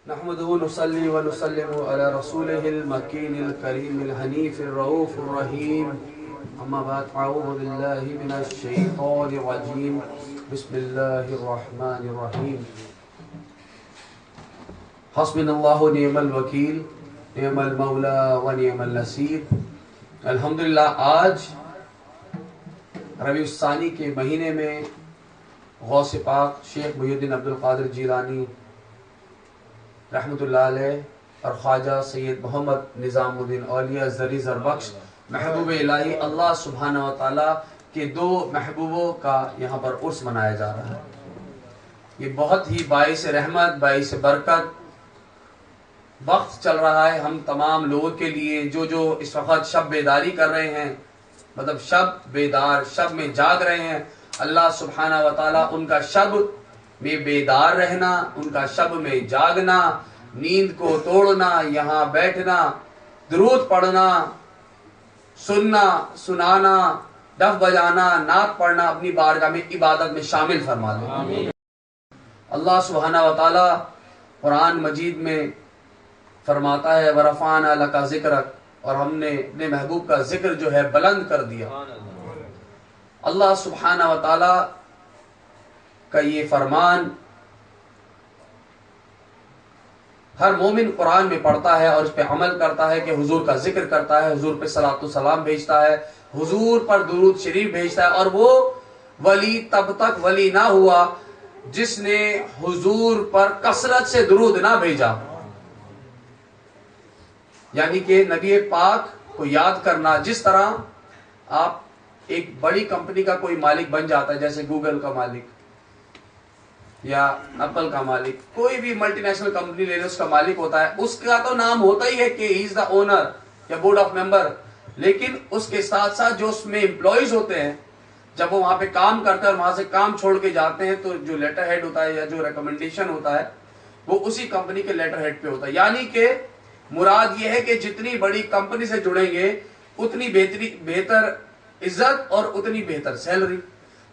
نحمده ونصلي ونسلم على رسوله المكين الكريم الحنيف الرؤوف الرحيم أما بعد أعوذ بالله من الشيطان الرجيم بسم الله الرحمن الرحيم حسبنا الله ونعم الوكيل نعم المولى ونعم النصير الحمدللہ آج ربیع الثانی کے مہینے میں غوث پاک شیخ محی الدین عبدالقادر جیلانی رحمت اللہ علیہ اور خواجہ سید محمد نظام الدین اولیاء زری زربخش محبوب الہی اللہ سبحانہ و تعالیٰ کے دو محبوبوں کا یہاں پر عرس منایا جا رہا ہے. یہ بہت ہی باعث رحمت باعث برکت وقت چل رہا ہے ہم تمام لوگوں کے لیے جو اس وقت شب بیداری کر رہے ہیں، مطلب شب بیدار، شب میں جاگ رہے ہیں. اللہ سبحانہ و تعالیٰ ان کا شب میں بیدار رہنا، ان کا شب میں جاگنا، نیند کو توڑنا، یہاں بیٹھنا، درود پڑھنا، سننا، سنانا، ڈف بجانا، نعت پڑھنا اپنی بارگاہ میں عبادت میں شامل فرما دے. اللہ سبحانہ و تعالیٰ قرآن مجید میں فرماتا ہے وَرَفَعْنَا لَكَ ذِكْرَكَ، اور ہم نے اپنے محبوب کا ذکر جو ہے بلند کر دیا. اللہ سبحانہ و تعالیٰ کا یہ فرمان ہر مومن قرآن میں پڑھتا ہے اور اس پہ عمل کرتا ہے کہ حضور کا ذکر کرتا ہے، حضور پہ صلاۃ و سلام بھیجتا ہے، حضور پر درود شریف بھیجتا ہے. اور وہ ولی تب تک ولی نہ ہوا جس نے حضور پر کثرت سے درود نہ بھیجا. یعنی کہ نبی پاک کو یاد کرنا، جس طرح آپ ایک بڑی کمپنی کا کوئی مالک بن جاتا ہے، جیسے گوگل کا مالک یا ایپل کا مالک، کوئی بھی ملٹی نیشنل کمپنی لے لے اس کا مالک ہوتا ہے، اس کا تو نام ہوتا ہی ہے کہ ہی از دا اونر یا بورڈ آف ممبر. لیکن اس کے ساتھ ساتھ جو اس میں امپلائیز ہوتے ہیں، جب وہ وہاں پہ کام کرتے ہیں اور وہاں سے کام چھوڑ کے جاتے ہیں، تو جو لیٹر ہیڈ ہوتا ہے یا جو ریکمنڈیشن ہوتا ہے وہ اسی کمپنی کے لیٹر ہیڈ پہ ہوتا ہے. یعنی کہ مراد یہ ہے کہ جتنی بڑی کمپنی سے جڑیں گے اتنی بہتر عزت اور اتنی بہتر سیلری.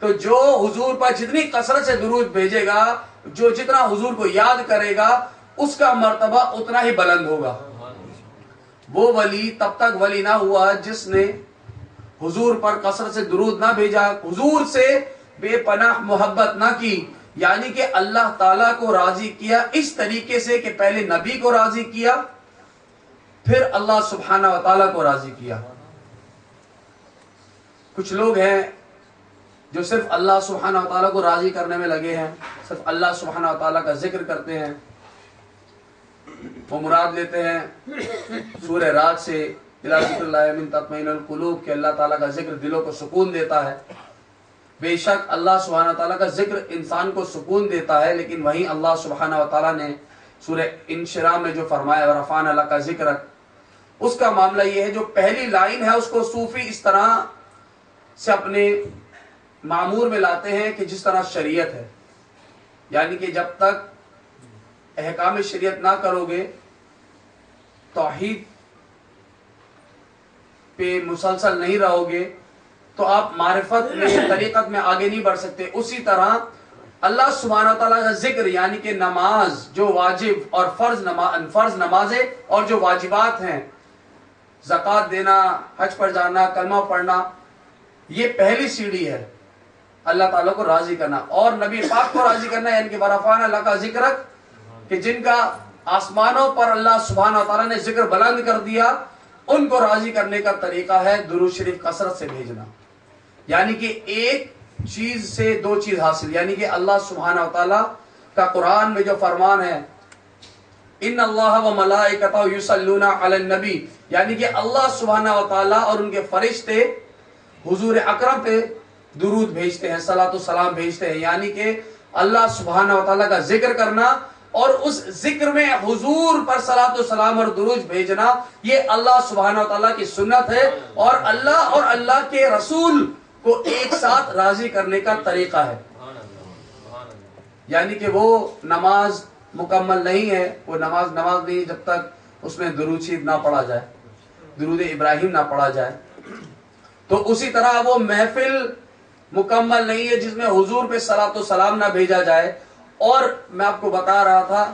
تو جو حضور پر جتنی کثرت سے درود بھیجے گا، جو جتنا حضور کو یاد کرے گا، اس کا مرتبہ اتنا ہی بلند ہوگا. وہ ولی تب تک ولی نہ ہوا جس نے حضور پر کثرت سے درود نہ بھیجا، حضور سے بے پناہ محبت نہ کی. یعنی کہ اللہ تعالیٰ کو راضی کیا اس طریقے سے کہ پہلے نبی کو راضی کیا، پھر اللہ سبحانہ و تعالیٰ کو راضی کیا. کچھ لوگ ہیں جو صرف اللہ سبحانہ و تعالیٰ کو راضی کرنے میں لگے ہیں، صرف اللہ سبحانہ و تعالیٰ کا ذکر کرتے ہیں. وہ مراد لیتے ہیں سورہ رات سے اِلَىٰ ذِکْرِ اللَّهِ مِن تَطْمَئِنُّ الْقُلُوبِ کہ اللہ تعالیٰ کا ذکر دلوں کو سکون دیتا ہے. بے شک اللہ سبحانہ و تعالیٰ کا ذکر انسان کو سکون دیتا ہے، لیکن وہیں اللہ سبحانہ و تعالیٰ نے سورہ انشراح میں جو فرمایا وَرَفَعْنَا لَكَ ذِكْرَكَ، اس کا معاملہ یہ ہے جو پہلی لائن ہے اس کو صوفی اس طرح سے اپنے معمور میں لاتے ہیں کہ جس طرح شریعت ہے. یعنی کہ جب تک احکام شریعت نہ کرو گے، توحید پہ مسلسل نہیں رہو گے، تو آپ معرفت میں طریقت میں آگے نہیں بڑھ سکتے. اسی طرح اللہ سبحانہ و تعالیٰ کا ذکر یعنی کہ نماز جو واجب اور فرض نمازیں اور جو واجبات ہیں، زکوٰۃ دینا، حج پر جانا، کلمہ پڑھنا، یہ پہلی سیڑھی ہے اللہ تعالیٰ کو راضی کرنا. اور نبی پاک کو راضی کرنا یعنی کہ وَرَفَعْنَا لَكَ ذِكْرَكَ کہ جن کا آسمانوں پر اللہ سبحانہ و تعالیٰ نے ذکر بلند کر دیا، ان کو راضی کرنے کا طریقہ ہے درود شریف کثرت سے بھیجنا. یعنی کہ ایک چیز سے دو چیز حاصل، یعنی کہ اللہ سبحانہ و تعالیٰ کا قرآن میں جو فرمان ہے ان اللہ و ملائکتہ یصلون علی النبی، یعنی کہ اللہ سبحانہ و تعالیٰ اور ان کے فرشتے حضور اکرم پہ درود بھیجتے ہیں، صلاۃ و سلام بھیجتے ہیں. یعنی کہ اللہ سبحانہ و تعالیٰ کا ذکر کرنا اور اس ذکر میں حضور پر صلاۃ و سلام اور درود بھیجنا، یہ اللہ سبحانہ و تعالیٰ کی سنت ہے اور اللہ کے رسول کو ایک ساتھ راضی کرنے کا طریقہ ہے. یعنی کہ وہ نماز مکمل نہیں ہے، وہ نماز نہیں ہے جب تک اس میں درود شریف نہ پڑھا جائے، درود ابراہیم نہ پڑھا جائے. تو اسی طرح وہ محفل مکمل نہیں ہے جس میں حضور پہ صلاۃ و سلام نہ بھیجا جائے. اور میں آپ کو بتا رہا تھا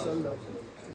وسلم.